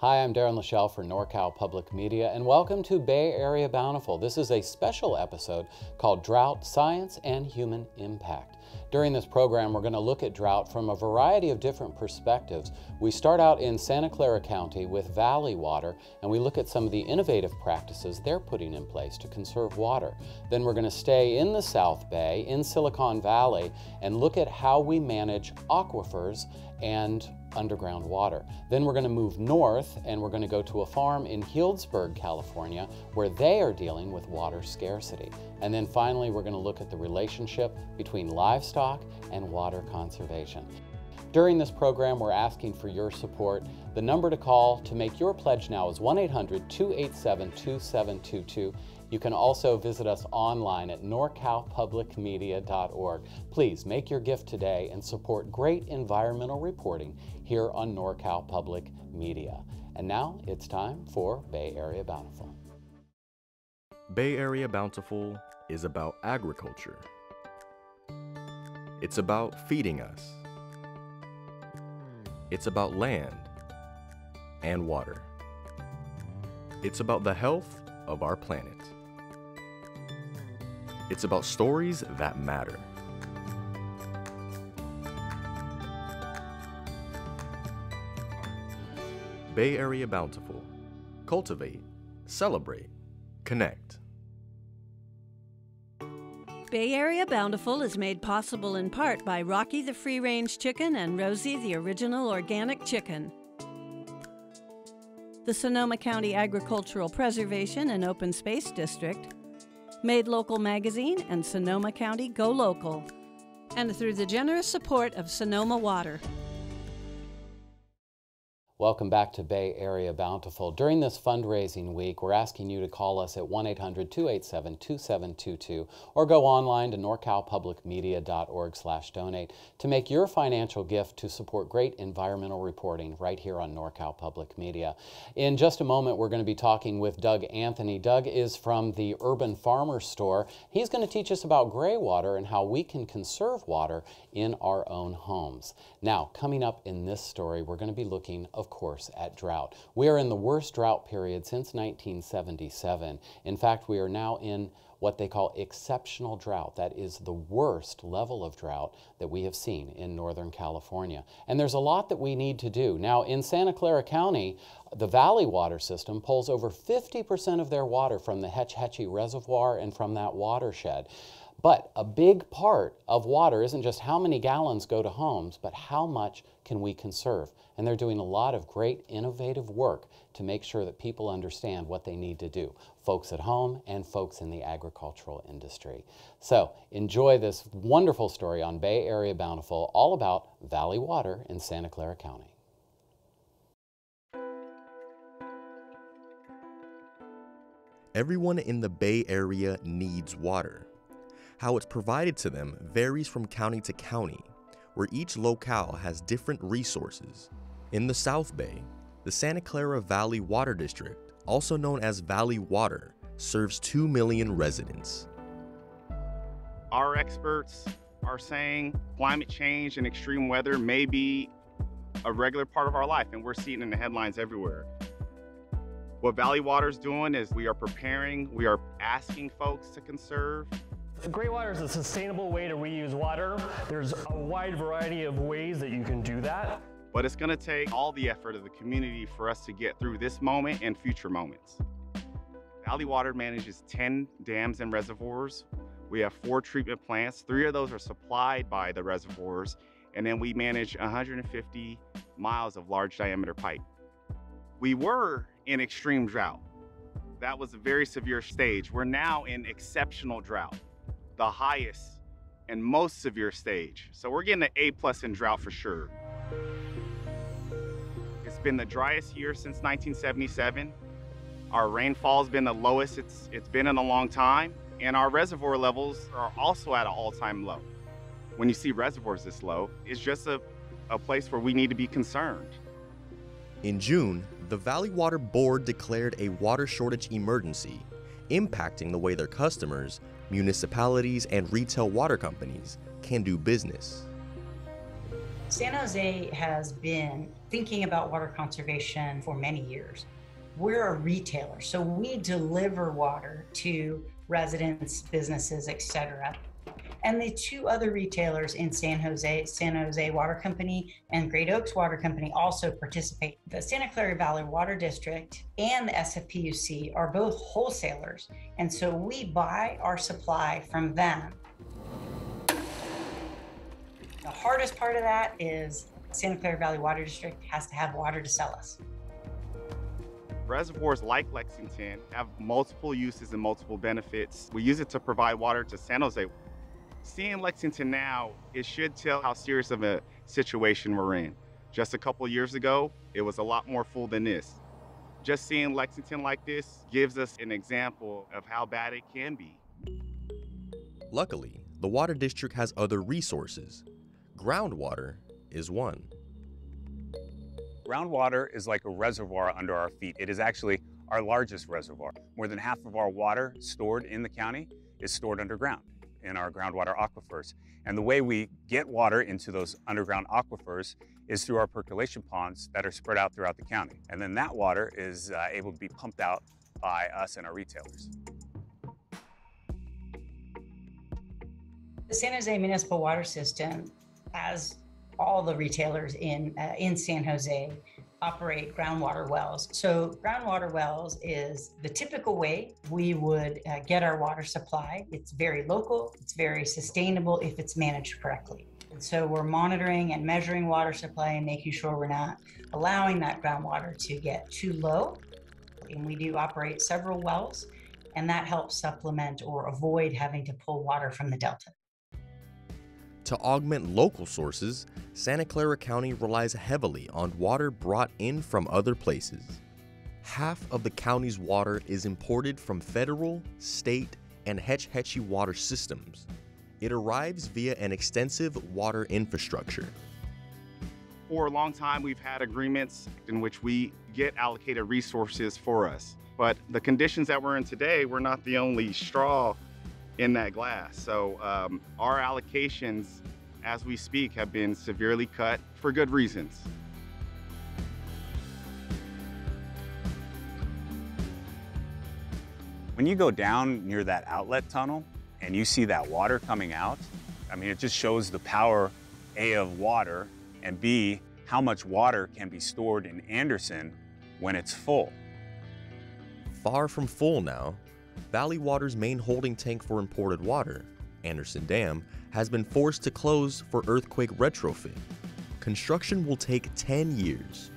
Hi, I'm Darren Lachelle for NorCal Public Media, and welcome to Bay Area Bountiful. This is a special episode called Drought, Science, and Human Impact. During this program, we're going to look at drought from a variety of different perspectives. We start out in Santa Clara County with Valley Water, and we look at some of the innovative practices they're putting in place to conserve water. Then we're going to stay in the South Bay, in Silicon Valley, and look at how we manage aquifers and underground water. Then we're going to move north and we're going to go to a farm in Healdsburg, California, where they are dealing with water scarcity. And then finally, we're going to look at the relationship between livestock and water conservation. During this program, we're asking for your support. The number to call to make your pledge now is 1-800-287-2722. You can also visit us online at norcalpublicmedia.org. Please make your gift today and support great environmental reporting here on NorCal Public Media. And now it's time for Bay Area Bountiful. Bay Area Bountiful is about agriculture. It's about feeding us. It's about land and water. It's about the health of our planet. It's about stories that matter. Bay Area Bountiful. Cultivate, celebrate, connect. Bay Area Bountiful is made possible in part by Rocky the free-range chicken and Rosie the original organic chicken. The Sonoma County Agricultural Preservation and Open Space District, Made Local Magazine and Sonoma County Go Local, and through the generous support of Sonoma Water. Welcome back to Bay Area Bountiful. During this fundraising week, we're asking you to call us at 1-800-287-2722 or go online to norcalpublicmedia.org/donate to make your financial gift to support great environmental reporting right here on NorCal Public Media. In just a moment, we're going to be talking with Doug Anthony. Doug is from the Urban Farmer Store. He's going to teach us about gray water and how we can conserve water in our own homes. Now, coming up in this story, we're going to be looking, of course, at drought. We are in the worst drought period since 1977. In fact, we are now in what they call exceptional drought. That is the worst level of drought that we have seen in Northern California. And there's a lot that we need to do. Now, in Santa Clara County, the Valley Water System pulls over 50% of their water from the Hetch Hetchy Reservoir and from that watershed. But a big part of water isn't just how many gallons go to homes, but how much can we conserve. And they're doing a lot of great innovative work to make sure that people understand what they need to do, folks at home and folks in the agricultural industry. So enjoy this wonderful story on Bay Area Bountiful, all about Valley Water in Santa Clara County. Everyone in the Bay Area needs water. How it's provided to them varies from county to county, where each locale has different resources. In the South Bay, the Santa Clara Valley Water District, also known as Valley Water, serves 2 million residents. Our experts are saying climate change and extreme weather may be a regular part of our life, and we're seeing it in the headlines everywhere. What Valley Water is doing is we are preparing, we are asking folks to conserve. Gray water is a sustainable way to reuse water. There's a wide variety of ways that you can do that. But it's going to take all the effort of the community for us to get through this moment and future moments. Valley Water manages 10 dams and reservoirs. We have 4 treatment plants. 3 of those are supplied by the reservoirs. And then we manage 150 miles of large diameter pipe. We were in extreme drought. That was a very severe stage. We're now in exceptional drought, the highest and most severe stage. So we're getting an A+ in drought for sure. It's been the driest year since 1977. Our rainfall's been the lowest it's been in a long time, and our reservoir levels are also at an all-time low. When you see reservoirs this low, it's just a place where we need to be concerned. In June, the Valley Water Board declared a water shortage emergency, impacting the way their customers, municipalities, and retail water companies can do business. San Jose has been thinking about water conservation for many years. We're a retailer, so we deliver water to residents, businesses, etc. And the two other retailers in San Jose Water Company and Great Oaks Water Company also participate. The Santa Clara Valley Water District and the SFPUC are both wholesalers, and so we buy our supply from them. The hardest part of that is Santa Clara Valley Water District has to have water to sell us. Reservoirs like Lexington have multiple uses and multiple benefits. We use it to provide water to San Jose. Seeing Lexington now, it should tell how serious of a situation we're in. Just a couple years ago, it was a lot more full than this. Just seeing Lexington like this gives us an example of how bad it can be. Luckily, the water district has other resources. Groundwater is one. Groundwater is like a reservoir under our feet. It is actually our largest reservoir. More than half of our water stored in the county is stored underground in our groundwater aquifers. And the way we get water into those underground aquifers is through our percolation ponds that are spread out throughout the county. And then that water is able to be pumped out by us and our retailers. The San Jose Municipal Water System, as all the retailers in San Jose, operate groundwater wells. So groundwater wells is the typical way we would get our water supply. It's very local, it's very sustainable if it's managed correctly. And so we're monitoring and measuring water supply and making sure we're not allowing that groundwater to get too low. And we do operate several wells, and that helps supplement or avoid having to pull water from the Delta. To augment local sources, Santa Clara County relies heavily on water brought in from other places. Half of the county's water is imported from federal, state, and Hetch Hetchy water systems. It arrives via an extensive water infrastructure. For a long time, we've had agreements in which we get allocated resources for us. But the conditions that we're in today, we're not the only straw in that glass. So our allocations as we speak have been severely cut for good reasons. When you go down near that outlet tunnel and you see that water coming out, I mean, it just shows the power, A, of water, and B, how much water can be stored in Anderson when it's full. Far from full now, Valley Water's main holding tank for imported water, Anderson Dam, has been forced to close for earthquake retrofit. Construction will take 10 years.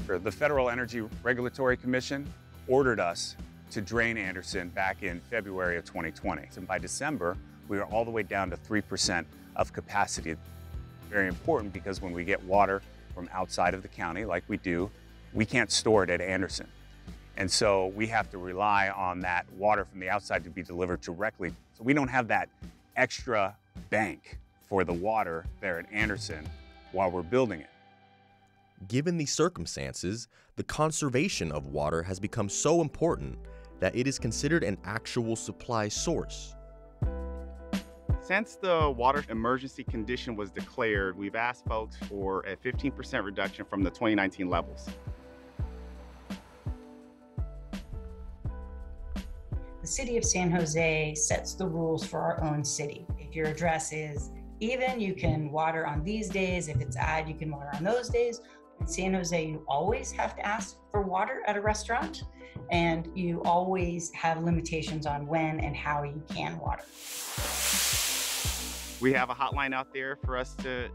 The Federal Energy Regulatory Commission ordered us to drain Anderson back in February of 2020. And by December, we were all the way down to 3% of capacity. Very important because when we get water from outside of the county, like we do, we can't store it at Anderson. And so we have to rely on that water from the outside to be delivered directly. So we don't have that extra bank for the water there at Anderson while we're building it. Given these circumstances, the conservation of water has become so important that it is considered an actual supply source. Since the water emergency condition was declared, we've asked folks for a 15% reduction from the 2019 levels. The city of San Jose sets the rules for our own city. If your address is even, you can water on these days. If it's odd, you can water on those days. In San Jose, you always have to ask for water at a restaurant, and you always have limitations on when and how you can water. We have a hotline out there for us to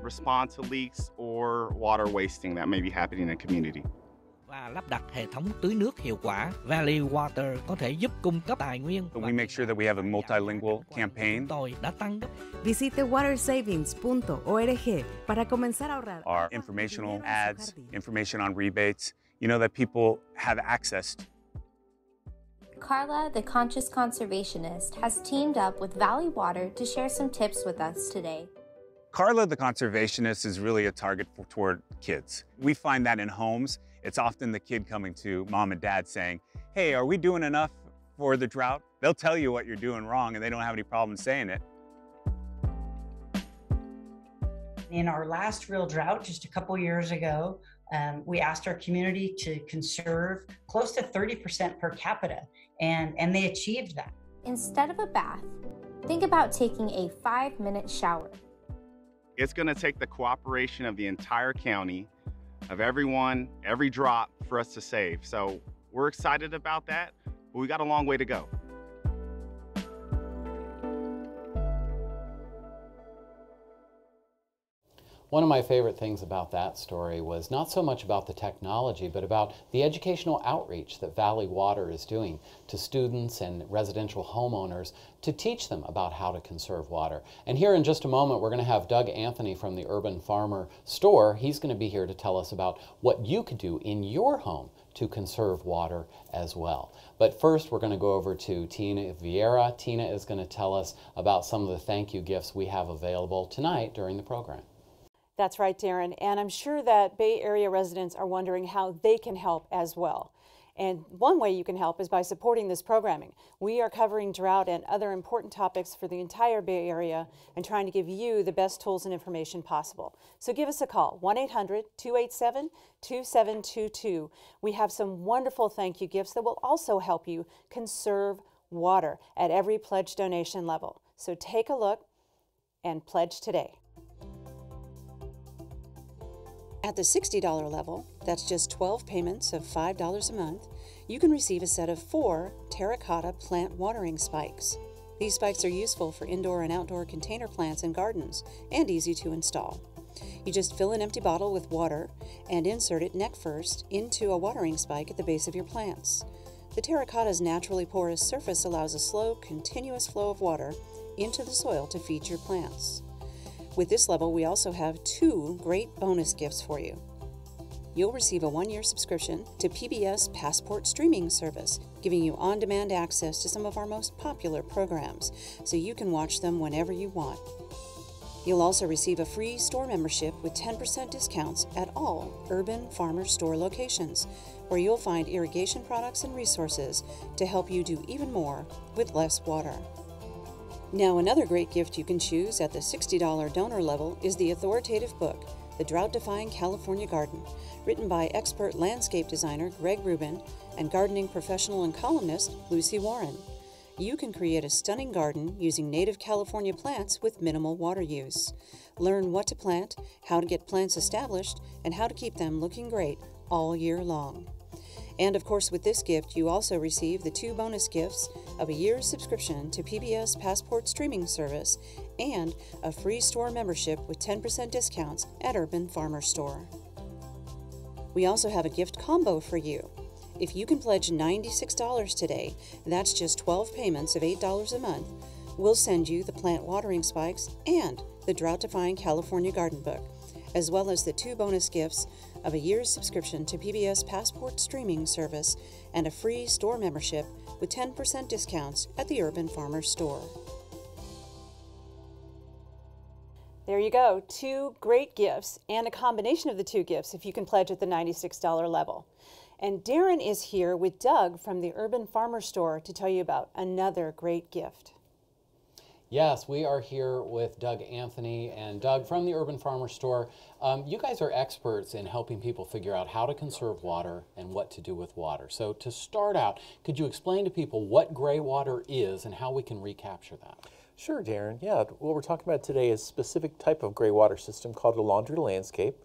respond to leaks or water wasting that may be happening in the community. Và lắp đặt hệ thống tưới nước hiệu quả. Valley Water có thể giúp cung cấp tài nguyên. We make sure that we have a multilingual campaign. Tôi đã tăng gấp. Visite watersavings.org para comenzar a ahorrar. Our informational ads, information on rebates, you know, that people have access to. Carla, the conscious conservationist, has teamed up with Valley Water to share some tips with us today. Carla, the conservationist, is really a target toward kids. We find that in homes. It's often the kid coming to mom and dad saying, hey, are we doing enough for the drought? They'll tell you what you're doing wrong and they don't have any problem saying it. In our last real drought, just a couple years ago, we asked our community to conserve close to 30% per capita, and they achieved that. Instead of a bath, think about taking a 5-minute shower. It's going to take the cooperation of the entire county, of everyone, every drop for us to save. So we're excited about that, but we got a long way to go. One of my favorite things about that story was not so much about the technology, but about the educational outreach that Valley Water is doing to students and residential homeowners to teach them about how to conserve water. And here in just a moment, we're going to have Doug Anthony from the Urban Farmer store. He's going to be here to tell us about what you could do in your home to conserve water as well. But first, we're going to go over to Tina Vieira. Tina is going to tell us about some of the thank you gifts we have available tonight during the program. That's right, Darren, and I'm sure that Bay Area residents are wondering how they can help as well. And one way you can help is by supporting this programming. We are covering drought and other important topics for the entire Bay Area and trying to give you the best tools and information possible. So give us a call, 1-800-287-2722. We have some wonderful thank you gifts that will also help you conserve water at every pledge donation level. So take a look and pledge today. At the $60 level, that's just 12 payments of $5 a month, you can receive a set of 4 terracotta plant watering spikes. These spikes are useful for indoor and outdoor container plants and gardens and easy to install. You just fill an empty bottle with water and insert it neck first into a watering spike at the base of your plants. The terracotta's naturally porous surface allows a slow, continuous flow of water into the soil to feed your plants. With this level, we also have 2 great bonus gifts for you. You'll receive a 1-year subscription to PBS Passport streaming service, giving you on-demand access to some of our most popular programs, so you can watch them whenever you want. You'll also receive a free store membership with 10% discounts at all Urban Farmer store locations, where you'll find irrigation products and resources to help you do even more with less water. Now, another great gift you can choose at the $60 donor level is the authoritative book, The Drought-Defying California Garden, written by expert landscape designer Greg Rubin and gardening professional and columnist Lucy Warren. You can create a stunning garden using native California plants with minimal water use. Learn what to plant, how to get plants established, and how to keep them looking great all year long. And of course, with this gift, you also receive the 2 bonus gifts of a year's subscription to PBS Passport streaming service and a free store membership with 10% discounts at Urban Farmer Store. We also have a gift combo for you. If you can pledge $96 today, that's just 12 payments of $8 a month, we'll send you the plant watering spikes and the Drought-Defying California Garden book, as well as the 2 bonus gifts of a year's subscription to PBS Passport streaming service and a free store membership with 10% discounts at the Urban Farmer Store. There you go, 2 great gifts and a combination of the 2 gifts if you can pledge at the $96 level. And Darren is here with Doug from the Urban Farmer Store to tell you about another great gift. Yes, we are here with Doug Anthony. And Doug, from the Urban Farmer Store, you guys are experts in helping people figure out how to conserve water and what to do with water. So to start out, could you explain to people what gray water is and how we can recapture that? Sure, Darren. Yeah, what we're talking about today is a specific type of gray water system called a laundry landscape.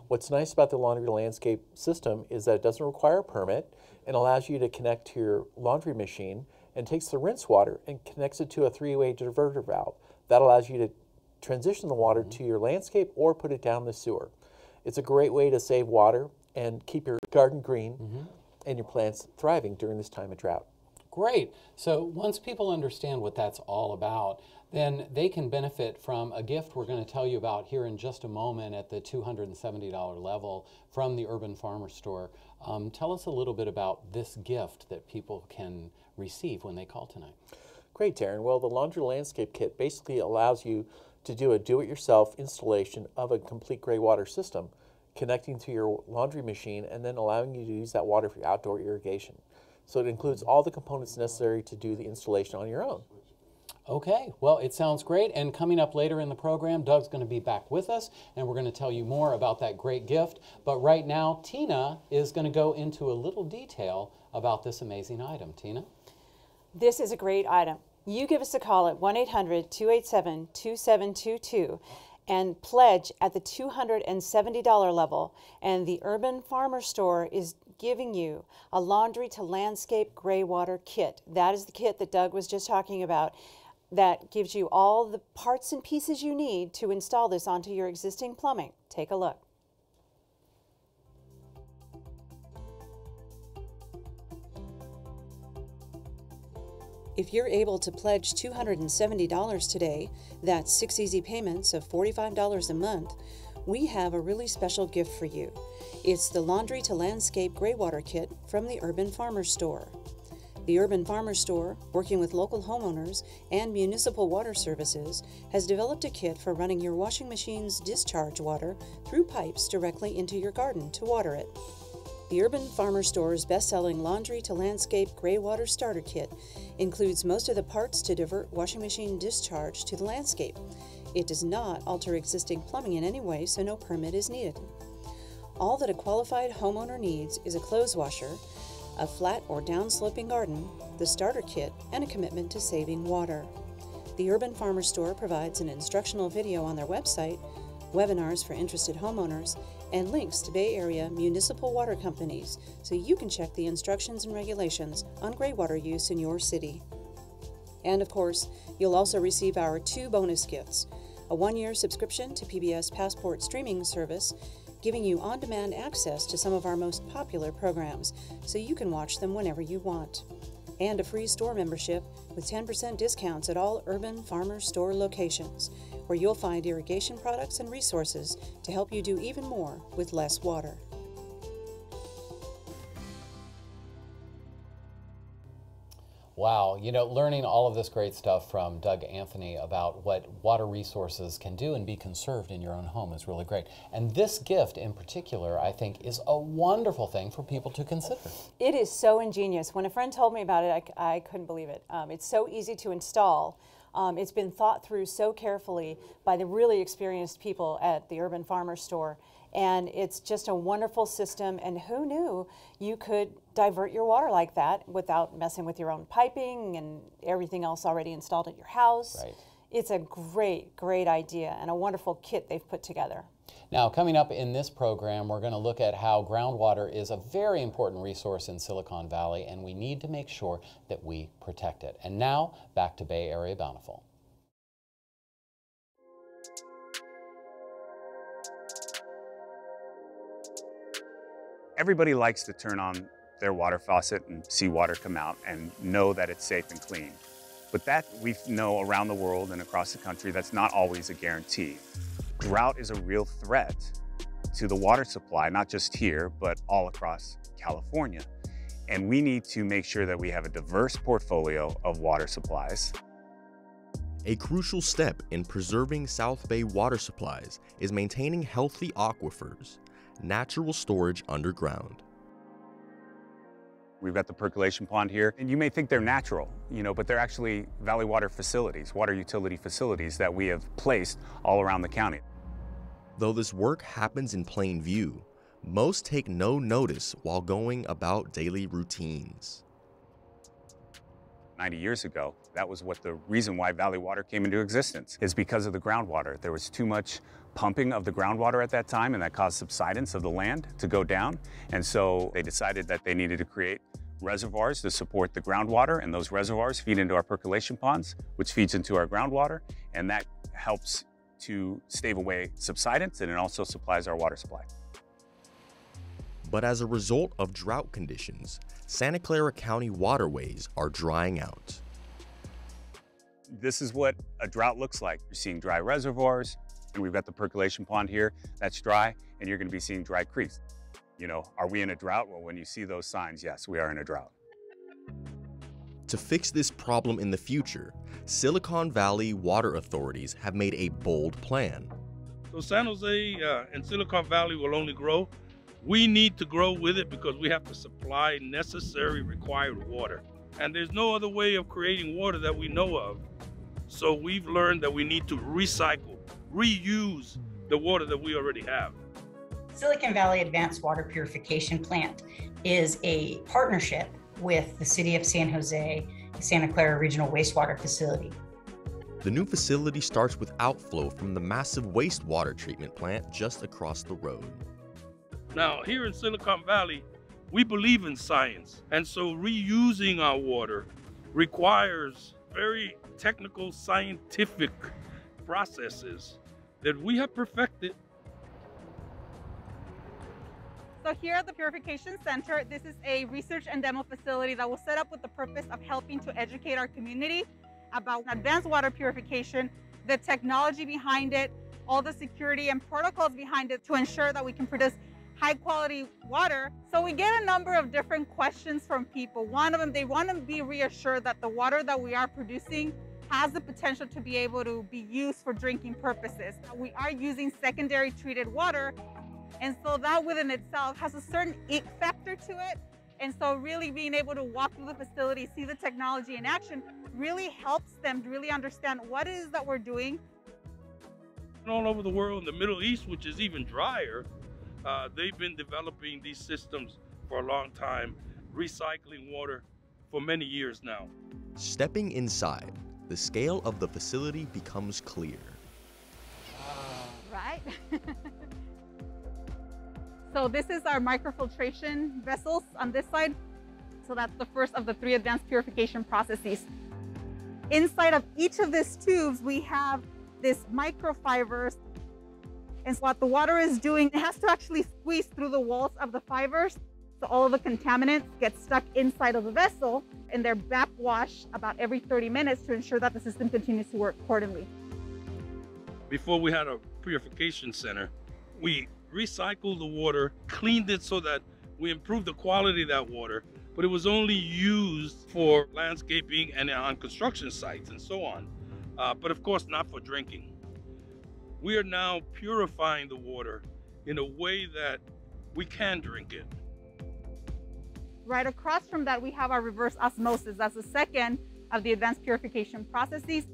What's nice about the laundry landscape system is that it doesn't require a permit and allows you to connect to your laundry machine and takes the rinse water and connects it to a 3-way diverter valve. That allows you to transition the water to your landscape or put it down the sewer. It's a great way to save water and keep your garden green and your plants thriving during this time of drought. Great. So once people understand what that's all about, then they can benefit from a gift we're going to tell you about here in just a moment at the $270 level from the Urban Farmer Store. Tell us a little bit about this gift that people can receive when they call tonight. Great, Darren. Well, the Laundry Landscape Kit basically allows you to do a do-it-yourself installation of a complete gray water system, connecting to your laundry machine and then allowing you to use that water for irrigation. So it includes all the components necessary to do the installation on your own. Okay, well, it sounds great. And coming up later in the program, Doug's going to be back with us, and we're going to tell you more about that great gift. But right now, Tina is going to go into a little detail about this amazing item. Tina? This is a great item. You give us a call at 1-800-287-2722 and pledge at the $270 level, and the Urban Farmer Store is giving you a laundry to landscape gray water kit. That is the kit that Doug was just talking about. That gives you all the parts and pieces you need to install this onto your existing plumbing. Take a look. If you're able to pledge $270 today, that's 6 easy payments of $45 a month, we have a really special gift for you. It's the Laundry to Landscape Gray Water Kit from the Urban Farmer Store. The Urban Farmer Store, working with local homeowners and municipal water services, has developed a kit for running your washing machine's discharge water through pipes directly into your garden to water it. The Urban Farmer Store's best-selling Laundry to Landscape Gray Water Starter Kit includes most of the parts to divert washing machine discharge to the landscape. It does not alter existing plumbing in any way, so no permit is needed. All that a qualified homeowner needs is a clothes washer, a flat or down-sloping garden, the starter kit, and a commitment to saving water. The Urban Farmer Store provides an instructional video on their website, webinars for interested homeowners, and links to Bay Area municipal water companies so you can check the instructions and regulations on gray water use in your city. And of course, you'll also receive our 2 bonus gifts: a 1-year subscription to PBS Passport streaming service, giving you on-demand access to some of our most popular programs so you can watch them whenever you want, and a free store membership with 10% discounts at all Urban Farmer Store locations, where you'll find irrigation products and resources to help you do even more with less water. Wow, you know, learning all of this great stuff from Doug Anthony about what water resources can do and be conserved in your own home is really great. And this gift in particular, I think, is a wonderful thing for people to consider. It is so ingenious. When a friend told me about it, I couldn't believe it. It's so easy to install. It's been thought through so carefully by the really experienced people at the Urban Farmer Store. And it's just a wonderful system, and who knew you could divert your water like that without messing with your own piping and everything else already installed at your house. Right. It's a great, great idea and a wonderful kit they've put together. Now, coming up in this program, we're going to look at how groundwater is a very important resource in Silicon Valley, and we need to make sure that we protect it. And now, back to Bay Area Bountiful. Everybody likes to turn on their water faucet and see water come out and know that it's safe and clean. But that we know around the world and across the country, that's not always a guarantee. Drought is a real threat to the water supply, not just here, but all across California. And we need to make sure that we have a diverse portfolio of water supplies. A crucial step in preserving South Bay water supplies is maintaining healthy aquifers, natural storage underground. We've got the percolation pond here, and you may think they're natural, but they're actually valley water facilities, water utility facilities that we have placed all around the county. Though this work happens in plain view, most take no notice while going about daily routines. 90 years ago, that was the reason why valley water came into existence, is because of the groundwater. There was too much pumping of the groundwater at that time, and that caused subsidence of the land to go down. And so they decided that they needed to create reservoirs to support the groundwater, and those reservoirs feed into our percolation ponds, which feeds into our groundwater, and that helps to stave away subsidence, and it also supplies our water supply. But as a result of drought conditions, Santa Clara County waterways are drying out. This is what a drought looks like. You're seeing dry reservoirs, and we've got the percolation pond here that's dry, and you're going to be seeing dry creeks. Are we in a drought? Well, when you see those signs, yes, we are in a drought. To fix this problem in the future, Silicon Valley water authorities have made a bold plan. So San Jose and Silicon Valley will only grow. We need to grow with it because we have to supply necessary required water. And there's no other way of creating water that we know of So we've learned that we need to recycle, reuse the water that we already have. Silicon Valley Advanced Water Purification Plant is a partnership with the City of San Jose, the Santa Clara Regional Wastewater Facility. The new facility starts with outflow from the massive wastewater treatment plant just across the road. Now, here in Silicon Valley, we believe in science, and so reusing our water requires very technical, scientific processes that we have perfected. So here at the Purification Center, this is a research and demo facility that was set up with the purpose of helping to educate our community about advanced water purification, the technology behind it, all the security and protocols behind it to ensure that we can produce high quality water. So we get a number of different questions from people. One of them, they want to be reassured that the water that we are producing has the potential to be able to be used for drinking purposes. We are using secondary treated water, and so that within itself has a certain ick factor to it. And so really being able to walk through the facility, see the technology in action, really helps them to really understand what it is that we're doing. All over the world, in the Middle East, which is even drier, they've been developing these systems for a long time, recycling water for many years now. Stepping inside, the scale of the facility becomes clear. Right? So this is our microfiltration vessels on this side. So that's the first of the 3 advanced purification processes. Inside of each of these tubes, we have this microfibers. And so what the water is doing, it has to actually squeeze through the walls of the fibers. So all of the contaminants get stuck inside of the vessel, and they're backwashed about every 30 minutes to ensure that the system continues to work accordingly. Before we had a purification center, we recycled the water, cleaned it so that we improved the quality of that water, but it was only used for landscaping and on construction sites and so on. But of course, not for drinking. We are now purifying the water in a way that we can drink it. Right across from that, we have our reverse osmosis. That's the second of the advanced purification processes.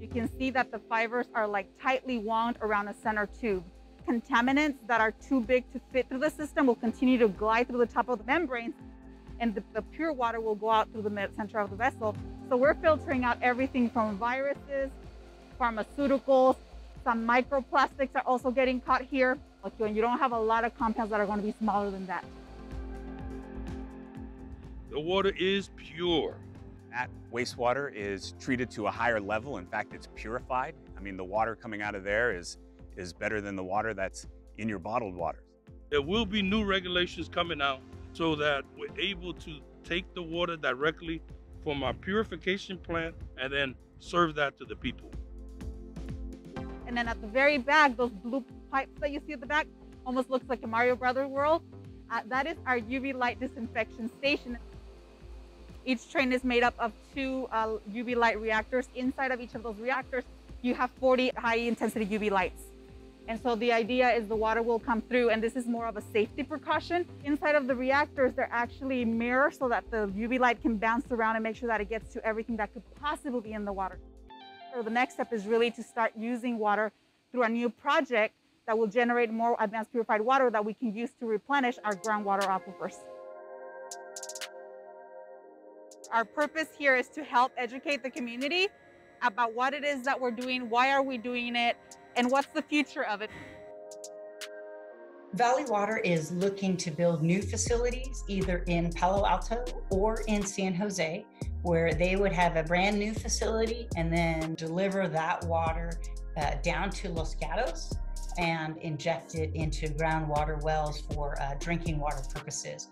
You can see that the fibers are like tightly wound around a center tube. Contaminants that are too big to fit through the system will continue to glide through the top of the membranes, and the pure water will go out through the center of the vessel. So we're filtering out everything from viruses, pharmaceuticals, some microplastics are also getting caught here. And you don't have a lot of compounds that are going to be smaller than that. The water is pure. That wastewater is treated to a higher level. In fact, it's purified. I mean, the water coming out of there is better than the water that's in your bottled waters. There will be new regulations coming out so that we're able to take the water directly from our purification plant and then serve that to the people. And then at the very back, those blue pipes that you see at the back almost looks like a Mario Brothers world. That is our UV light disinfection station. Each train is made up of 2 UV light reactors. Inside of each of those reactors, you have 40 high intensity UV lights. And so the idea is the water will come through, and this is more of a safety precaution. Inside of the reactors, they're actually mirrors so that the UV light can bounce around and make sure that it gets to everything that could possibly be in the water. So the next step is really to start using water through a new project that will generate more advanced purified water that we can use to replenish our groundwater aquifers. Our purpose here is to help educate the community about what it is that we're doing, why are we doing it, and what's the future of it. Valley Water is looking to build new facilities either in Palo Alto or in San Jose, where they would have a brand new facility and then deliver that water down to Los Gatos and inject it into groundwater wells for drinking water purposes.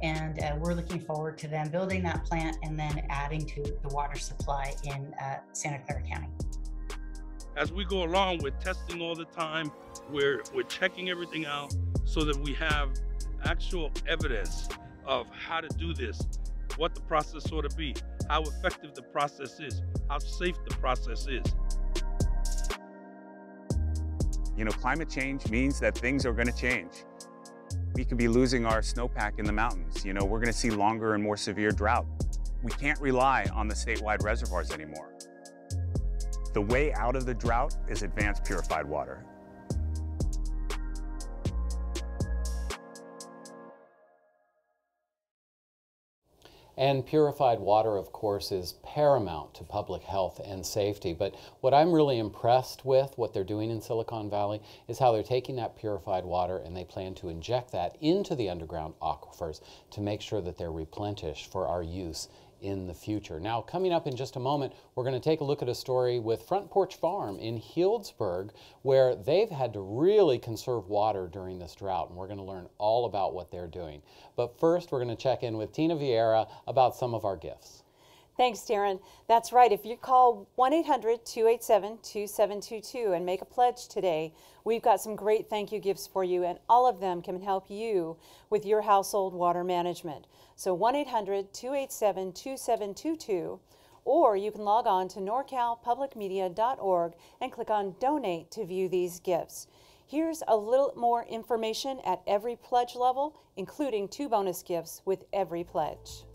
And we're looking forward to them building that plant and then adding to the water supply in Santa Clara County. As we go along, we're testing all the time. We're checking everything out so that we have actual evidence of how to do this, what the process ought to be, how effective the process is, how safe the process is. You know, climate change means that things are going to change. We could be losing our snowpack in the mountains. You know, we're going to see longer and more severe drought. We can't rely on the statewide reservoirs anymore. The way out of the drought is advanced purified water. And purified water, of course, is paramount to public health and safety. But what I'm really impressed with, what they're doing in Silicon Valley, is how they're taking that purified water and they plan to inject that into the underground aquifers to make sure that they're replenished for our use in the future. Now, coming up in just a moment, we're going to take a look at a story with Front Porch Farm in Healdsburg, where they've had to really conserve water during this drought, and we're going to learn all about what they're doing. But first, we're going to check in with Tina Vieira about some of our gifts. Thanks, Darren. That's right. If you call 1-800-287-2722 and make a pledge today, we've got some great thank you gifts for you, and all of them can help you with your household water management. So 1-800-287-2722, or you can log on to norcalpublicmedia.org and click on Donate to view these gifts. Here's a little more information at every pledge level, including 2 bonus gifts with every pledge.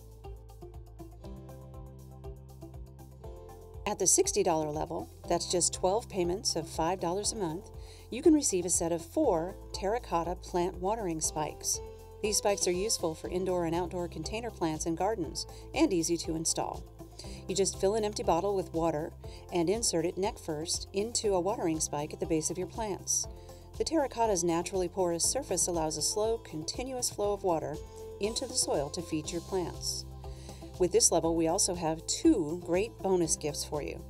At the $60 level, that's just 12 payments of $5 a month, you can receive a set of 4 terracotta plant watering spikes. These spikes are useful for indoor and outdoor container plants and gardens, and easy to install. You just fill an empty bottle with water and insert it neck first into a watering spike at the base of your plants. The terracotta's naturally porous surface allows a slow, continuous flow of water into the soil to feed your plants. With this level, we also have 2 great bonus gifts for you.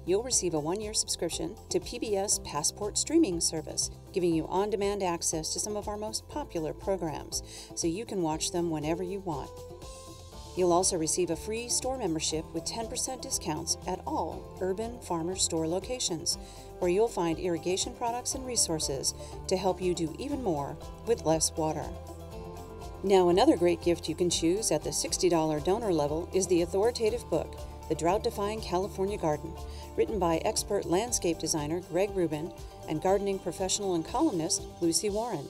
You'll receive a 1-year subscription to PBS Passport streaming service, giving you on-demand access to some of our most popular programs, so you can watch them whenever you want. You'll also receive a free store membership with 10% discounts at all Urban Farmer Store locations, where you'll find irrigation products and resources to help you do even more with less water. Now, another great gift you can choose at the $60 donor level is the authoritative book, The Drought-Defying California Garden, written by expert landscape designer Greg Rubin and gardening professional and columnist Lucy Warren.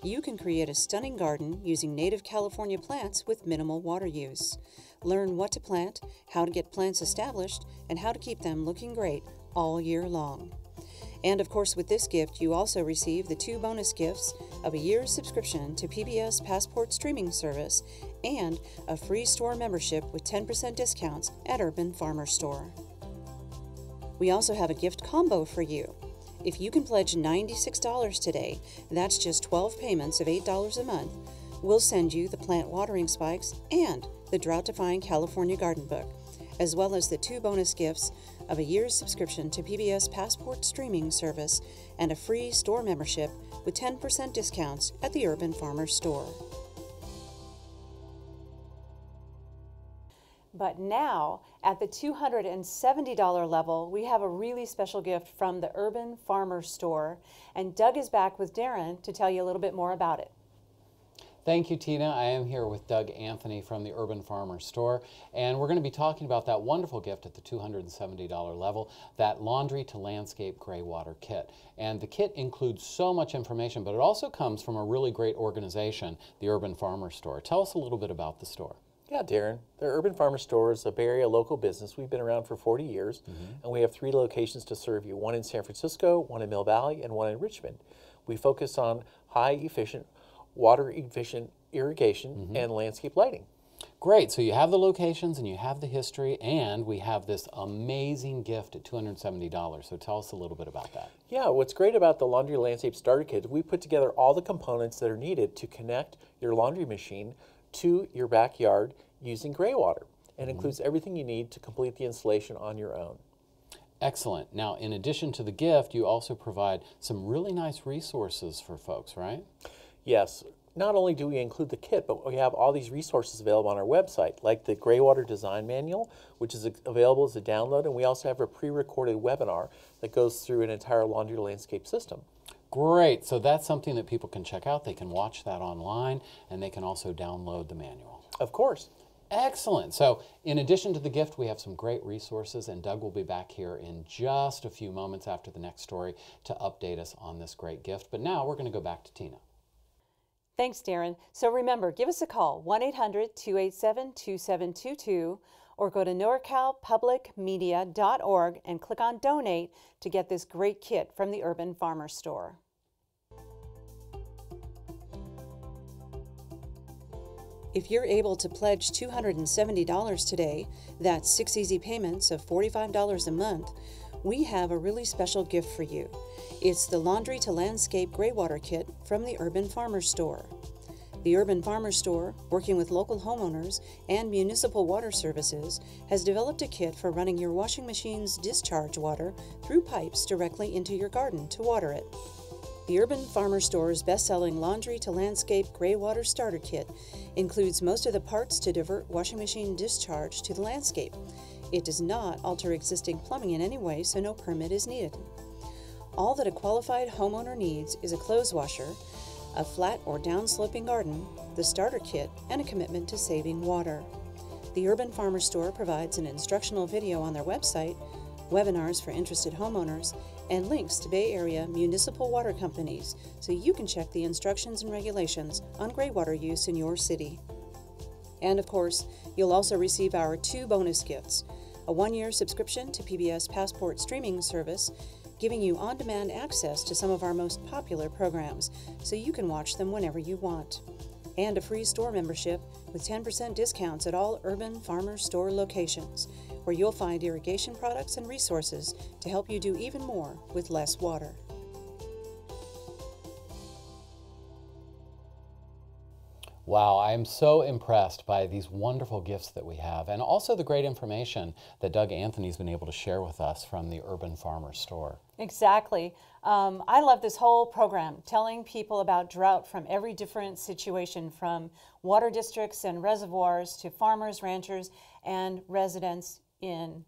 You can create a stunning garden using native California plants with minimal water use. Learn what to plant, how to get plants established, and how to keep them looking great all year long. And of course, with this gift, you also receive the 2 bonus gifts of a year's subscription to PBS Passport streaming service and a free store membership with 10% discounts at Urban Farmer Store. We also have a gift combo for you. If you can pledge $96 today, that's just 12 payments of $8 a month, we'll send you the plant watering spikes and the Drought-Defying California Garden book, as well as the 2 bonus gifts of a year's subscription to PBS Passport streaming service and a free store membership with 10% discounts at the Urban Farmer Store. But now, at the $270 level, we have a really special gift from the Urban Farmer Store, and Doug is back with Darren to tell you a little bit more about it. Thank you, Tina. I am here with Doug Anthony from the Urban Farmer Store, and we're going to be talking about that wonderful gift at the $270 level, that Laundry to Landscape Gray Water Kit. And the kit includes so much information, but it also comes from a really great organization, the Urban Farmer Store. Tell us a little bit about the store. Yeah, Darren. The Urban Farmer Store is a Bay Area local business. We've been around for 40 years, and we have 3 locations to serve you, 1 in San Francisco, 1 in Mill Valley, and 1 in Richmond. We focus on high-efficient, water-efficient irrigation and landscape lighting. Great. So you have the locations and you have the history, and we have this amazing gift at $270. So tell us a little bit about that. Yeah, what's great about the Laundry Landscape Starter Kit, we put together all the components that are needed to connect your laundry machine to your backyard using gray water, and includes everything you need to complete the installation on your own. Excellent. Now, in addition to the gift, you also provide some really nice resources for folks, right? Yes. Not only do we include the kit, but we have all these resources available on our website, like the Gray Water Design Manual, which is available as a download, and we also have a pre-recorded webinar that goes through an entire laundry landscape system. Great. So that's something that people can check out. They can watch that online, and they can also download the manual. Of course. Excellent. So in addition to the gift, we have some great resources, and Doug will be back here in just a few moments after the next story to update us on this great gift. But now we're going to go back to Tina. Thanks, Darren. So remember, give us a call, 1-800-287-2722, or go to norcalpublicmedia.org and click on Donate to get this great kit from the Urban Farmer Store. If you're able to pledge $270 today, that's 6 easy payments of $45 a month, we have a really special gift for you. It's the Laundry to Landscape Gray Water Kit from the Urban Farmer Store. The Urban Farmer Store, working with local homeowners and municipal water services, has developed a kit for running your washing machine's discharge water through pipes directly into your garden to water it. The Urban Farmer Store's best-selling Laundry to Landscape Gray Water Starter Kit includes most of the parts to divert washing machine discharge to the landscape. It does not alter existing plumbing in any way, so no permit is needed. All that a qualified homeowner needs is a clothes washer, a flat or down-sloping garden, the starter kit, and a commitment to saving water. The Urban Farmer Store provides an instructional video on their website, webinars for interested homeowners, and links to Bay Area municipal water companies so you can check the instructions and regulations on gray water use in your city. And of course, you'll also receive our 2 bonus gifts: a 1-year subscription to PBS Passport streaming service, giving you on-demand access to some of our most popular programs so you can watch them whenever you want, and a free store membership with 10% discounts at all Urban Farmer Store locations, where you'll find irrigation products and resources to help you do even more with less water. Wow, I'm so impressed by these wonderful gifts that we have, and also the great information that Doug Anthony's been able to share with us from the Urban Farmer Store. Exactly. I love this whole program, telling people about drought from every different situation, from water districts and reservoirs to farmers, ranchers, and residents in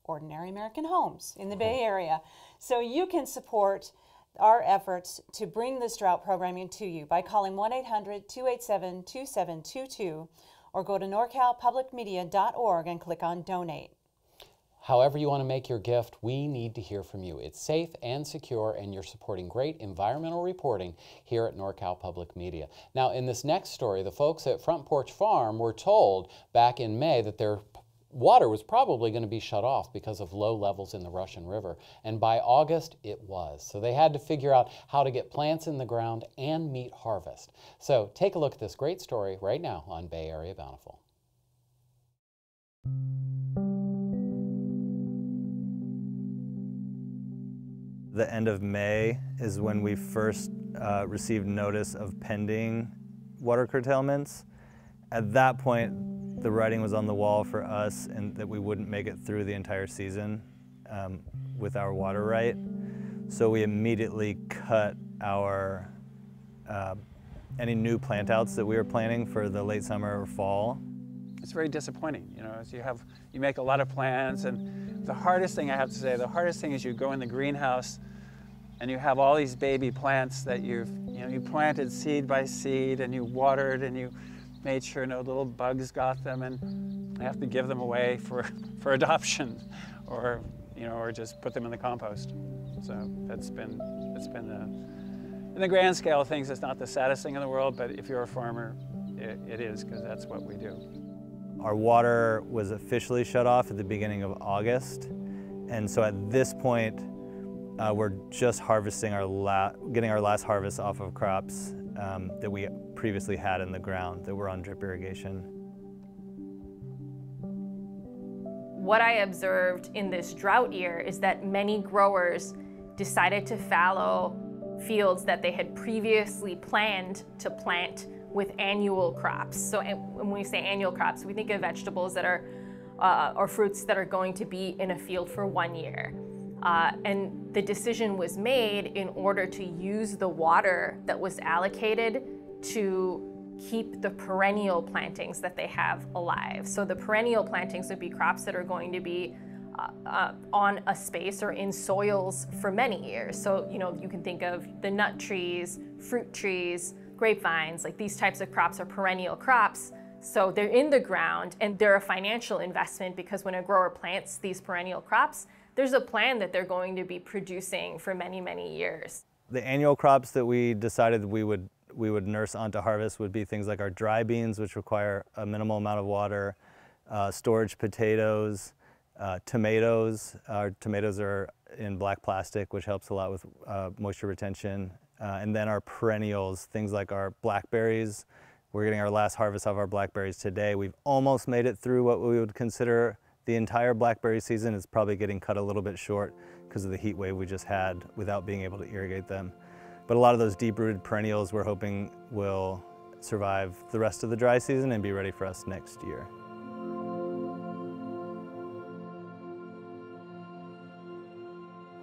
ordinary American homes in the Bay Area. So you can support our efforts to bring this drought programming to you by calling 1-800-287-2722 or go to norcalpublicmedia.org and click on Donate. However you want to make your gift, we need to hear from you. It's safe and secure, and you're supporting great environmental reporting here at NorCal Public Media. Now, in this next story, the folks at Front Porch Farm were told back in May that their water was probably going to be shut off because of low levels in the Russian River, and by August it was. So they had to figure out how to get plants in the ground and meet harvest. So take a look at this great story right now on Bay Area Bountiful. The end of May is when we first received notice of pending water curtailments. At that point, the writing was on the wall for us, and that we wouldn't make it through the entire season with our water right. So we immediately cut our any new plant outs that we were planning for the late summer or fall. It's very disappointing, you know, as you make a lot of plans, and the hardest thing, I have to say, the hardest thing is you go in the greenhouse and you have all these baby plants that you planted seed by seed, and you watered, and you made sure no little bugs got them, and I have to give them away for adoption, or just put them in the compost. So it's been in the grand scale of things, it's not the saddest thing in the world, but if you're a farmer, it is, because that's what we do. Our water was officially shut off at the beginning of August, and so at this point, we're just harvesting getting our last harvest off of crops that we previously had in the ground that were on drip irrigation. What I observed in this drought year is that many growers decided to fallow fields that they had previously planned to plant with annual crops. So when we say annual crops, we think of vegetables that are, or fruits that are going to be in a field for 1 year. And the decision was made in order to use the water that was allocated to keep the perennial plantings that they have alive. So the perennial plantings would be crops that are going to be on a space or in soils for many years. So, you can think of the nut trees, fruit trees, grapevines, like these types of crops are perennial crops. So they're in the ground, and they're a financial investment, because when a grower plants these perennial crops, there's a plan that they're going to be producing for many, many years. The annual crops that we decided we would we would nurse onto harvest would be things like our dry beans, which require a minimal amount of water, storage potatoes, tomatoes. Our tomatoes are in black plastic, which helps a lot with moisture retention. And then our perennials, things like our blackberries. We're getting our last harvest of our blackberries today. We've almost made it through what we would consider the entire blackberry season. It's probably getting cut a little bit short because of the heat wave we just had without being able to irrigate them. But a lot of those deep-rooted perennials we're hoping will survive the rest of the dry season and be ready for us next year.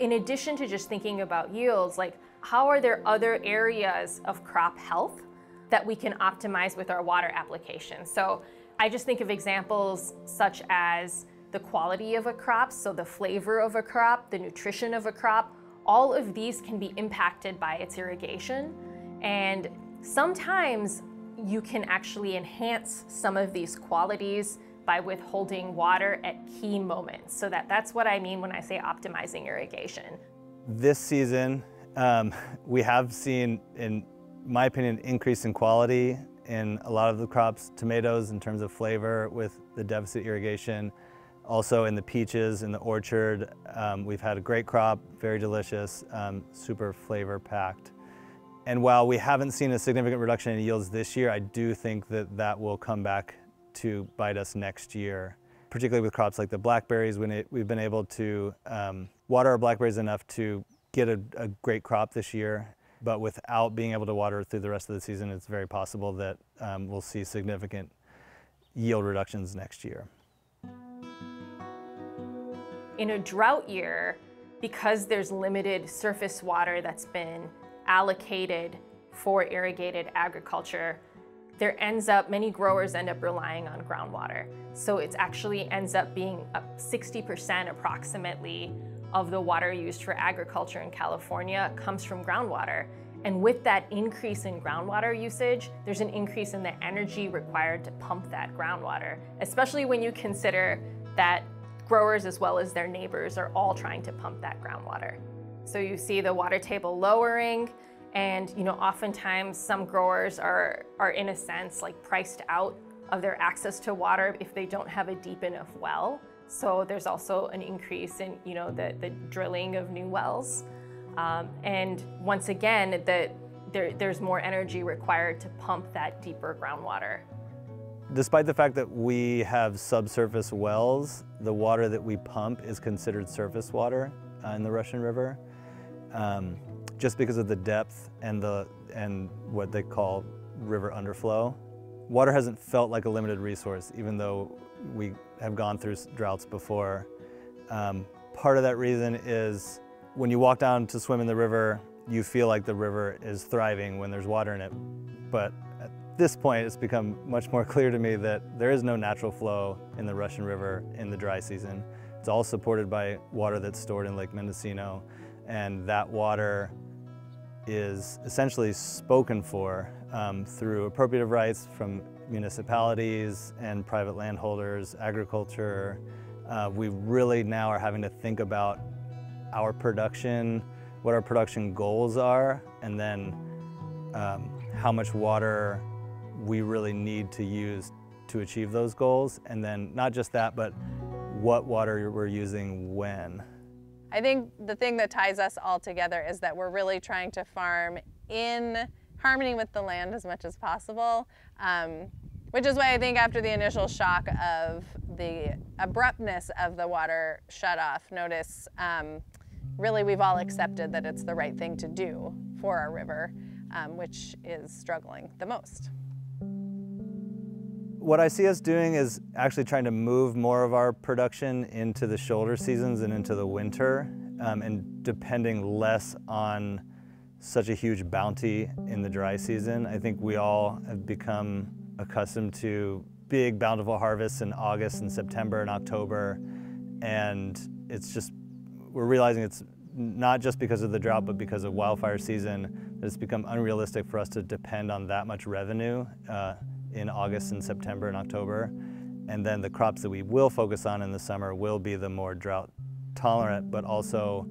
In addition to just thinking about yields, like how are there other areas of crop health that we can optimize with our water application? So I just think of examples such as the quality of a crop, so the flavor of a crop, the nutrition of a crop, all of these can be impacted by its irrigation. And sometimes you can actually enhance some of these qualities by withholding water at key moments. So that's what I mean when I say optimizing irrigation. This season, we have seen, in my opinion, increase in quality in a lot of the crops, tomatoes in terms of flavor with the deficit irrigation. Also in the peaches in the orchard, we've had a great crop, very delicious, super flavor packed. And while we haven't seen a significant reduction in yields this year, I do think that that will come back to bite us next year, particularly with crops like the blackberries. We've been able to water our blackberries enough to get a great crop this year, but without being able to water through the rest of the season, it's very possible that we'll see significant yield reductions next year. In a drought year, because there's limited surface water that's been allocated for irrigated agriculture, many growers end up relying on groundwater. So it actually ends up being 60% approximately of the water used for agriculture in California comes from groundwater. And with that increase in groundwater usage, there's an increase in the energy required to pump that groundwater, especially when you consider that growers as well as their neighbors are all trying to pump that groundwater. So you see the water table lowering, and oftentimes some growers are in a sense like priced out of their access to water if they don't have a deep enough well. So there's also an increase in the drilling of new wells. And once again, there's more energy required to pump that deeper groundwater. Despite the fact that we have subsurface wells, the water that we pump is considered surface water in the Russian River, just because of the depth and what they call river underflow. Water hasn't felt like a limited resource, even though we have gone through droughts before. Part of that reason is when you walk down to swim in the river, you feel like the river is thriving when there's water in it. But at this point, it's become much more clear to me that there is no natural flow in the Russian River in the dry season. It's all supported by water that's stored in Lake Mendocino, and that water is essentially spoken for through appropriative rights from municipalities and private landholders, agriculture. We really now are having to think about our production, what our production goals are, and then how much water we really need to use to achieve those goals. And then not just that, but what water we're using when. I think the thing that ties us all together is that we're really trying to farm in harmony with the land as much as possible, which is why I think after the initial shock of the abruptness of the water shutoff notice, really we've all accepted that it's the right thing to do for our river, which is struggling the most. What I see us doing is actually trying to move more of our production into the shoulder seasons and into the winter, and depending less on such a huge bounty in the dry season. I think we all have become accustomed to big bountiful harvests in August and September and October, and we're realizing it's not just because of the drought, but because of wildfire season, that it's become unrealistic for us to depend on that much revenue in August and September and October. And then the crops that we will focus on in the summer will be the more drought tolerant, but also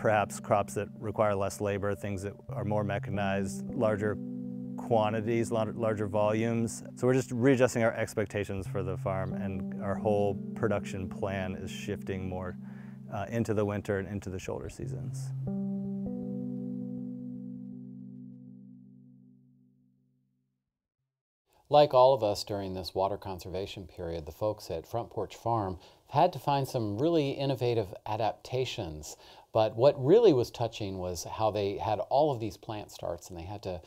perhaps crops that require less labor, things that are more mechanized, larger quantities, larger volumes. So we're just readjusting our expectations for the farm, and our whole production plan is shifting more into the winter and into the shoulder seasons. Like all of us during this water conservation period, the folks at Front Porch Farm had to find some really innovative adaptations. But what really was touching was how they had all of these plant starts, and they had to,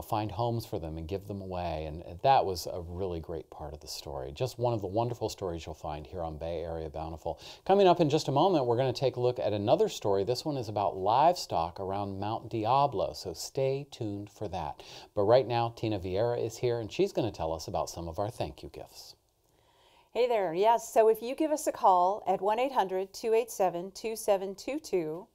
find homes for them and give them away. And that was a really great part of the story. Just one of the wonderful stories you'll find here on Bay Area Bountiful. Coming up in just a moment, we're going to take a look at another story. This one is about livestock around Mount Diablo, so stay tuned for that. But right now, Tina Vieira is here, and she's going to tell us about some of our thank you gifts. Hey there, yes, so if you give us a call at 1-800-287-2722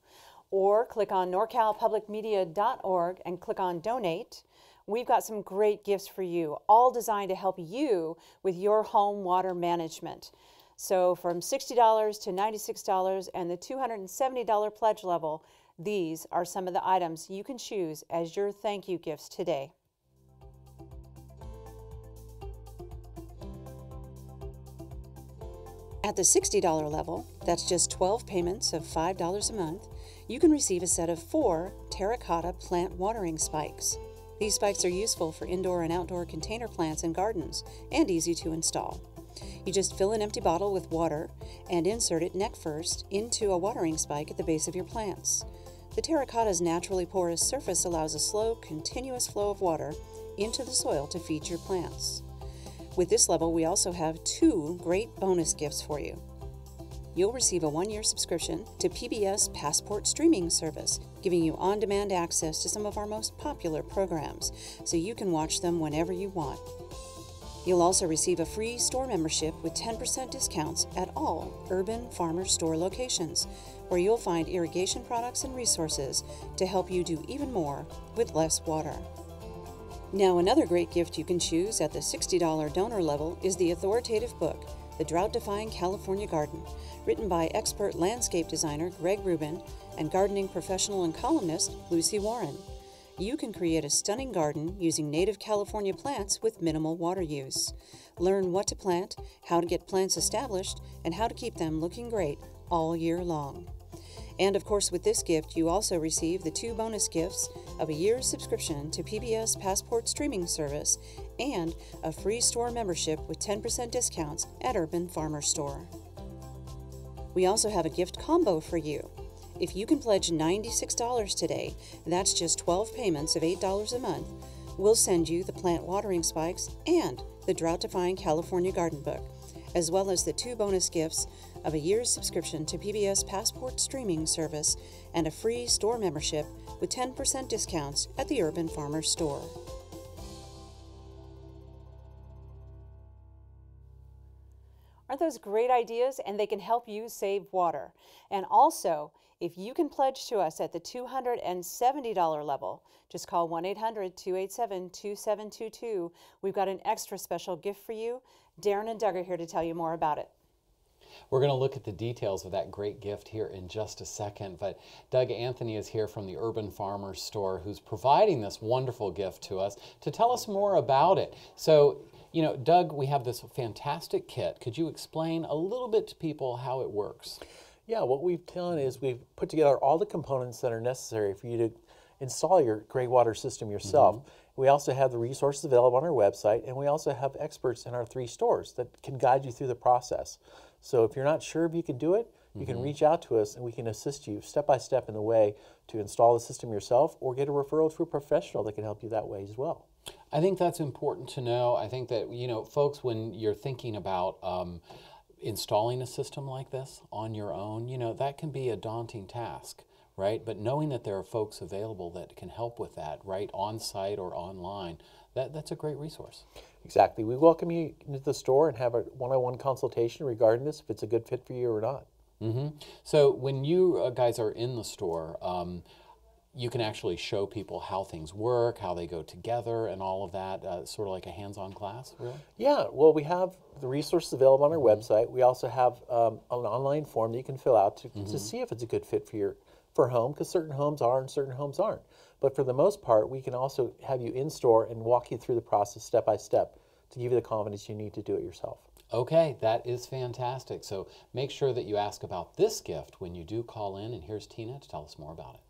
or click on norcalpublicmedia.org and click on donate, we've got some great gifts for you, all designed to help you with your home water management. So from $60 to $96 and the $270 pledge level, these are some of the items you can choose as your thank you gifts today. At the $60 level, that's just 12 payments of $5 a month, you can receive a set of 4 terracotta plant watering spikes. These spikes are useful for indoor and outdoor container plants and gardens, and easy to install. You just fill an empty bottle with water and insert it neck first into a watering spike at the base of your plants. The terracotta's naturally porous surface allows a slow, continuous flow of water into the soil to feed your plants. With this level, we also have 2 great bonus gifts for you. You'll receive a 1-year subscription to PBS Passport streaming service, giving you on-demand access to some of our most popular programs, so you can watch them whenever you want. You'll also receive a free store membership with 10% discounts at all Urban Farmer Store locations, where you'll find irrigation products and resources to help you do even more with less water. Now, another great gift you can choose at the $60 donor level is the authoritative book, The Drought-Defying California Garden, written by expert landscape designer Greg Rubin and gardening professional and columnist Lucy Warren. You can create a stunning garden using native California plants with minimal water use. Learn what to plant, how to get plants established, and how to keep them looking great all year long. And of course, with this gift, you also receive the 2 bonus gifts of a year's subscription to PBS Passport streaming service and a free store membership with 10% discounts at Urban Farmer Store. We also have a gift combo for you. If you can pledge $96 today, that's just 12 payments of $8 a month, we'll send you the plant watering spikes and the Drought-Defying California Garden book, as well as the 2 bonus gifts of a year's subscription to PBS Passport streaming service and a free store membership with 10% discounts at the Urban Farmer Store. Aren't those great ideas? And they can help you save water. And also, if you can pledge to us at the $270 level, just call 1-800-287-2722. We've got an extra special gift for you. Darren and Doug are here to tell you more about it. We're going to look at the details of that great gift here in just a second, but Doug Anthony is here from the Urban Farmer Store, who's providing this wonderful gift to us to tell us more about it. So, Doug, we have this fantastic kit. Could you explain a little bit to people how it works? Yeah, what we've done is we've put together all the components that are necessary for you to install your gray water system yourself. Mm-hmm. We also have the resources available on our website, and we also have experts in our 3 stores that can guide you through the process. So if you're not sure if you can do it, you can reach out to us and we can assist you step by step in the way to install the system yourself or get a referral to a professional that can help you that way as well. I think that's important to know. I think that, folks, when you're thinking about installing a system like this on your own, that can be a daunting task, right? But knowing that there are folks available that can help with that, right, on site or online, that's a great resource. Exactly. We welcome you into the store and have a one-on-one consultation regarding this, if it's a good fit for you or not. Mm-hmm. So when you guys are in the store, you can actually show people how things work, how they go together, and all of that, sort of like a hands-on class, really? Yeah, well, we have the resources available on our website. We also have an online form that you can fill out to see if it's a good fit for per home because certain homes are and certain homes aren't. But for the most part, we can also have you in store and walk you through the process step by step to give you the confidence you need to do it yourself. Okay, that is fantastic. So make sure that you ask about this gift when you do call in, and here's Tina to tell us more about it.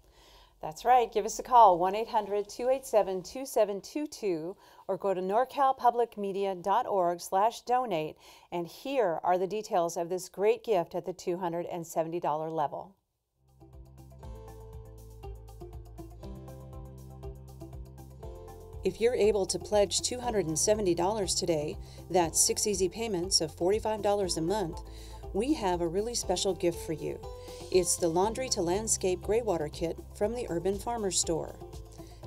That's right. Give us a call, 1-800-287-2722, or go to norcalpublicmedia.org/donate, and here are the details of this great gift at the $270 level. If you're able to pledge $270 today, that's 6 easy payments of $45 a month, we have a really special gift for you. It's the Laundry to Landscape Gray Water Kit from the Urban Farmer Store.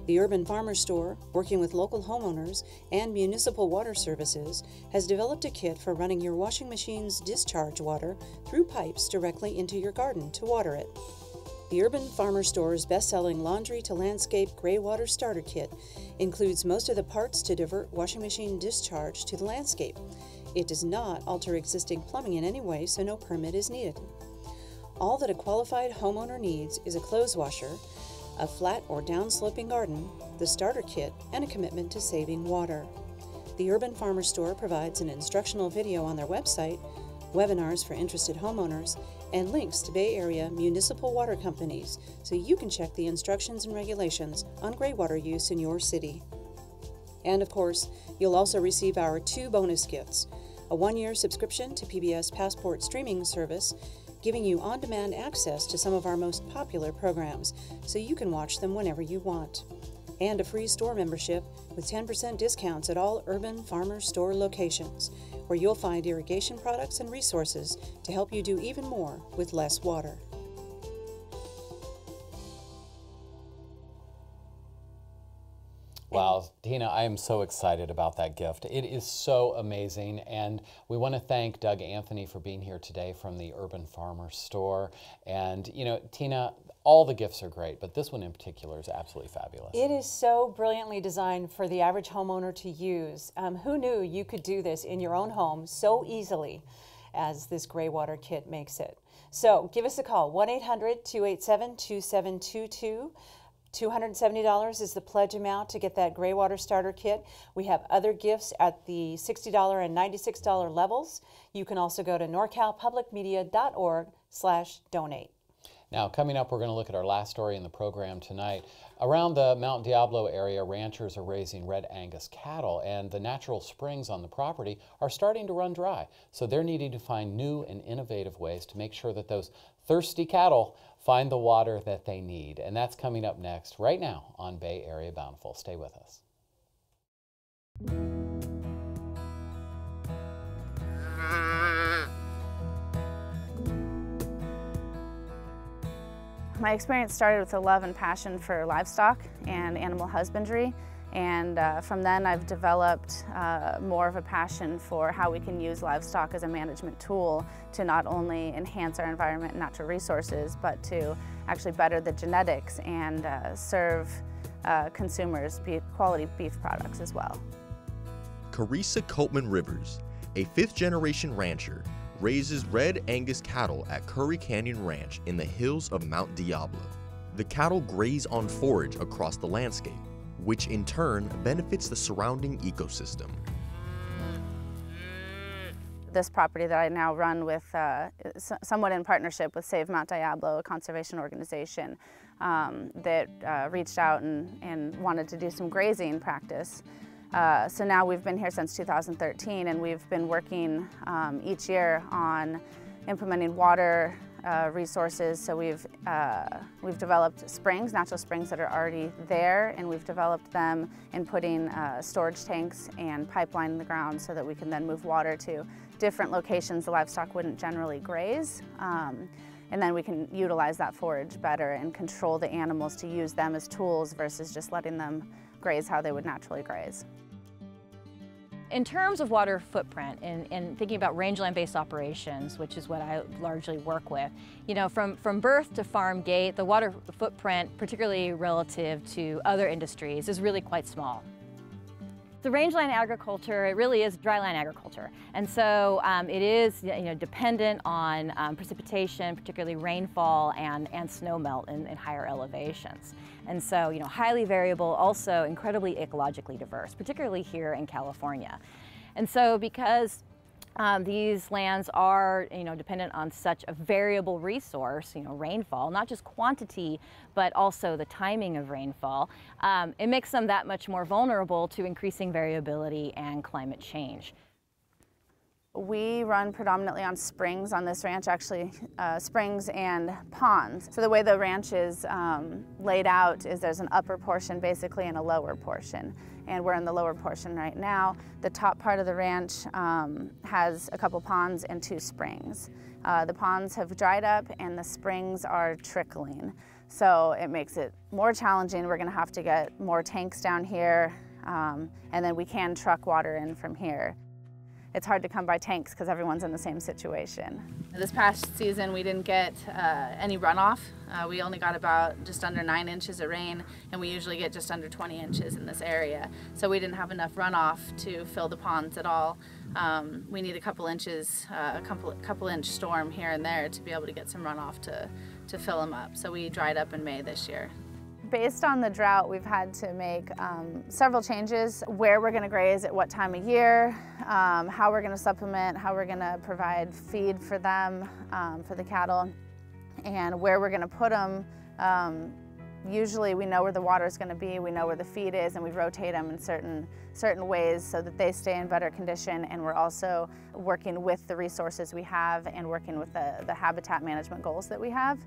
The Urban Farmer Store, working with local homeowners and municipal water services, has developed a kit for running your washing machine's discharge water through pipes directly into your garden to water it. The Urban Farmer Store's best-selling Laundry to Landscape Gray Water Starter Kit includes most of the parts to divert washing machine discharge to the landscape. It does not alter existing plumbing in any way, so no permit is needed. All that a qualified homeowner needs is a clothes washer, a flat or down-sloping garden, the starter kit, and a commitment to saving water. The Urban Farmer Store provides an instructional video on their website, webinars for interested homeowners, and links to Bay Area municipal water companies so you can check the instructions and regulations on gray water use in your city. And of course, you'll also receive our 2 bonus gifts: a 1-year subscription to PBS Passport streaming service, giving you on-demand access to some of our most popular programs so you can watch them whenever you want, and a free store membership with 10% discounts at all Urban Farmer Store locations, where you'll find irrigation products and resources to help you do even more with less water. Wow, Tina, I am so excited about that gift. It is so amazing, and we want to thank Doug Anthony for being here today from the Urban Farmer Store. And, you know, Tina, all the gifts are great, but this one in particular is absolutely fabulous. It is so brilliantly designed for the average homeowner to use. Who knew you could do this in your own home so easily as this gray water kit makes it? So give us a call, 1-800-287-2722. $270 is the pledge amount to get that gray water starter kit. We have other gifts at the $60 and $96 levels. You can also go to norcalpublicmedia.org/donate. Now, coming up, we're going to look at our last story in the program tonight. Around the Mount Diablo area, ranchers are raising red Angus cattle, and the natural springs on the property are starting to run dry. So they're needing to find new and innovative ways to make sure that those thirsty cattle find the water that they need. And that's coming up next, right now, on Bay Area Bountiful. Stay with us. My experience started with a love and passion for livestock and animal husbandry, and from then I've developed more of a passion for how we can use livestock as a management tool to not only enhance our environment and natural resources, but to actually better the genetics and serve consumers quality beef products as well. Carissa Coatman Rivers, a 5th-generation rancher, raises red Angus cattle at Curry Canyon Ranch in the hills of Mount Diablo. The cattle graze on forage across the landscape, which in turn benefits the surrounding ecosystem. This property that I now run with, somewhat in partnership with Save Mount Diablo, a conservation organization that reached out and wanted to do some grazing practice. So now we've been here since 2013, and we've been working each year on implementing water resources. So we've developed springs, natural springs that are already there, and we've developed them in putting storage tanks and pipeline in the ground so that we can then move water to different locations the livestock wouldn't generally graze. And then we can utilize that forage better and control the animals to use them as tools versus just letting them graze how they would naturally graze. In terms of water footprint and thinking about rangeland-based operations, which is what I largely work with, you know, from birth to farm gate, the water footprint, particularly relative to other industries, is really quite small. So rangeland agriculture, it really is dryland agriculture. And so it is dependent on precipitation, particularly rainfall and snowmelt in higher elevations. And so highly variable, also incredibly ecologically diverse, particularly here in California. And so because these lands are, dependent on such a variable resource, rainfall, not just quantity, but also the timing of rainfall, it makes them that much more vulnerable to increasing variability and climate change. We run predominantly on springs on this ranch, actually springs and ponds. So the way the ranch is laid out is there's an upper portion basically and a lower portion. And we're in the lower portion right now. The top part of the ranch has a couple ponds and 2 springs. The ponds have dried up and the springs are trickling. So it makes it more challenging. We're gonna have to get more tanks down here and then we can truck water in from here. It's hard to come by tanks because everyone's in the same situation. This past season we didn't get any runoff. We only got about just under 9 inches of rain, and we usually get just under 20 inches in this area. So we didn't have enough runoff to fill the ponds at all. We need a couple inches, a couple inch storm here and there to be able to get some runoff to fill them up. So we dried up in May this year. Based on the drought, we've had to make several changes: where we're going to graze at what time of year, how we're going to supplement, how we're going to provide feed for them, for the cattle, and where we're going to put them. Usually we know where the water is going to be, we know where the feed is, and we rotate them in certain ways so that they stay in better condition, and we're also working with the resources we have and working with the habitat management goals that we have.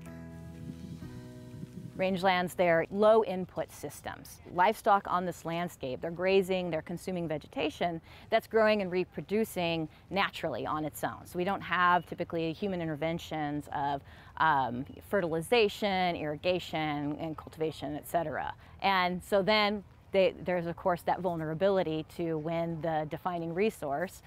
Rangelands, they're low input systems. Livestock on this landscape, they're grazing, they're consuming vegetation that's growing and reproducing naturally on its own. So we don't have typically human interventions of fertilization, irrigation, and cultivation, etc. And so then there's of course that vulnerability to when the defining resource,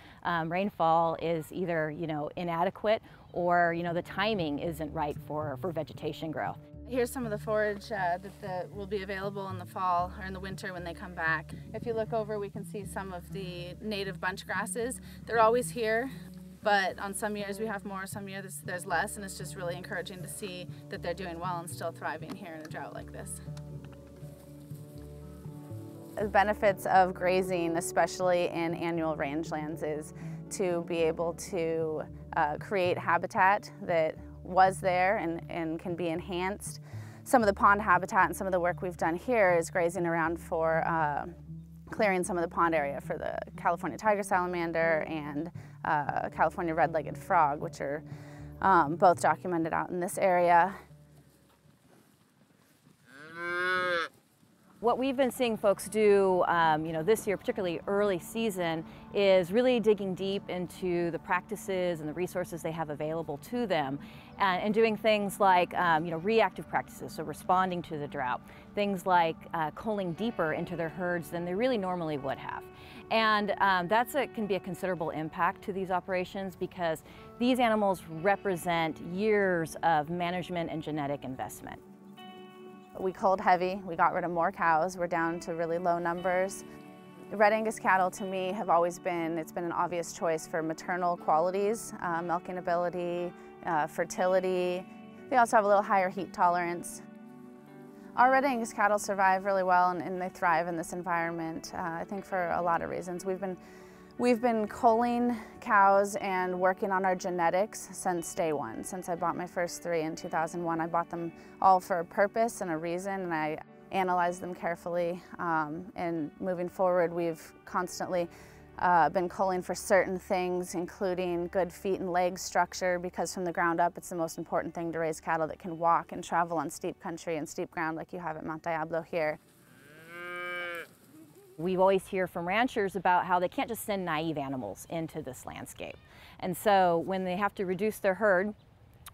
rainfall, is either inadequate or the timing isn't right for vegetation growth. Here's some of the forage that will be available in the fall or in the winter when they come back. If you look over, we can see some of the native bunch grasses. They're always here, but on some years we have more, some years there's less, and it's just really encouraging to see that they're doing well and still thriving here in a drought like this. The benefits of grazing, especially in annual rangelands, is to be able to create habitat that was there and can be enhanced. Some of the pond habitat and some of the work we've done here is grazing around for clearing some of the pond area for the California tiger salamander and California red-legged frog, which are both documented out in this area. What we've been seeing folks do, this year, particularly early season, is really digging deep into the practices and the resources they have available to them, and doing things like, reactive practices, so responding to the drought, things like culling deeper into their herds than they really normally would have. And can be a considerable impact to these operations because these animals represent years of management and genetic investment. We culled heavy, we got rid of more cows, we're down to really low numbers. Red Angus cattle to me have always been, it's been an obvious choice for maternal qualities, milking ability, fertility. They also have a little higher heat tolerance. Our Red Angus cattle survive really well and they thrive in this environment, I think for a lot of reasons. We've been culling cows and working on our genetics since day one. Since I bought my first 3 in 2001, I bought them all for a purpose and a reason, and I analyzed them carefully. And moving forward, we've constantly been culling for certain things, including good feet and leg structure, because from the ground up, it's the most important thing to raise cattle that can walk and travel on steep country and steep ground like you have at Mount Diablo here. We always hear from ranchers about how they can't just send naive animals into this landscape. And so when they have to reduce their herd,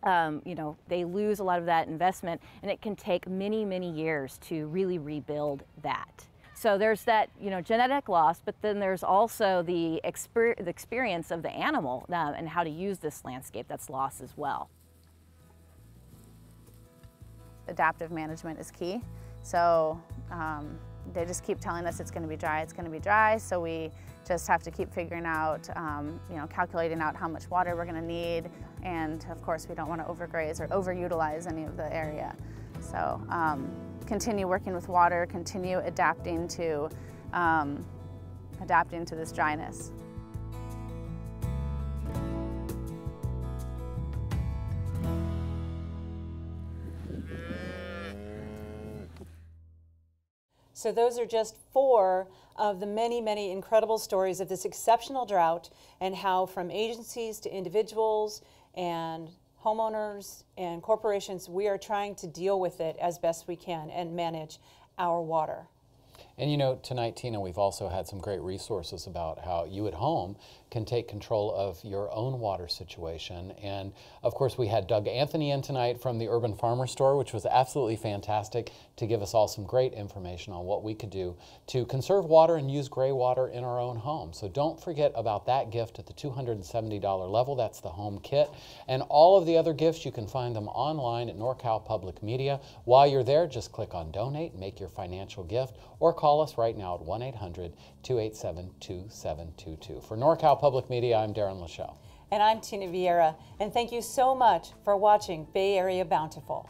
they lose a lot of that investment, and it can take many, many years to really rebuild that. So there's that, genetic loss, but then there's also the experience of the animal and how to use this landscape that's lost as well. Adaptive management is key. So they just keep telling us it's going to be dry, it's going to be dry, so we just have to keep figuring out, you know, calculating out how much water we're going to need, and of course we don't want to overgraze or overutilize any of the area. So continue working with water, continue adapting to this dryness. So those are just 4 of the many, many incredible stories of this exceptional drought, and how from agencies to individuals and homeowners and corporations, we are trying to deal with it as best we can and manage our water. And you know, tonight, Tina, we've also had some great resources about how you at home can take control of your own water situation. And of course, we had Doug Anthony in tonight from the Urban Farmer Store, which was absolutely fantastic to give us all some great information on what we could do to conserve water and use gray water in our own home. So don't forget about that gift at the $270 level. That's the home kit. And all of the other gifts, you can find them online at NorCal Public Media. While you're there, just click on Donate, make your financial gift, or call us right now at 1-800-287-2722. For NorCal Public Media, I'm Darren Lachelle. And I'm Tina Vieira. And thank you so much for watching Bay Area Bountiful.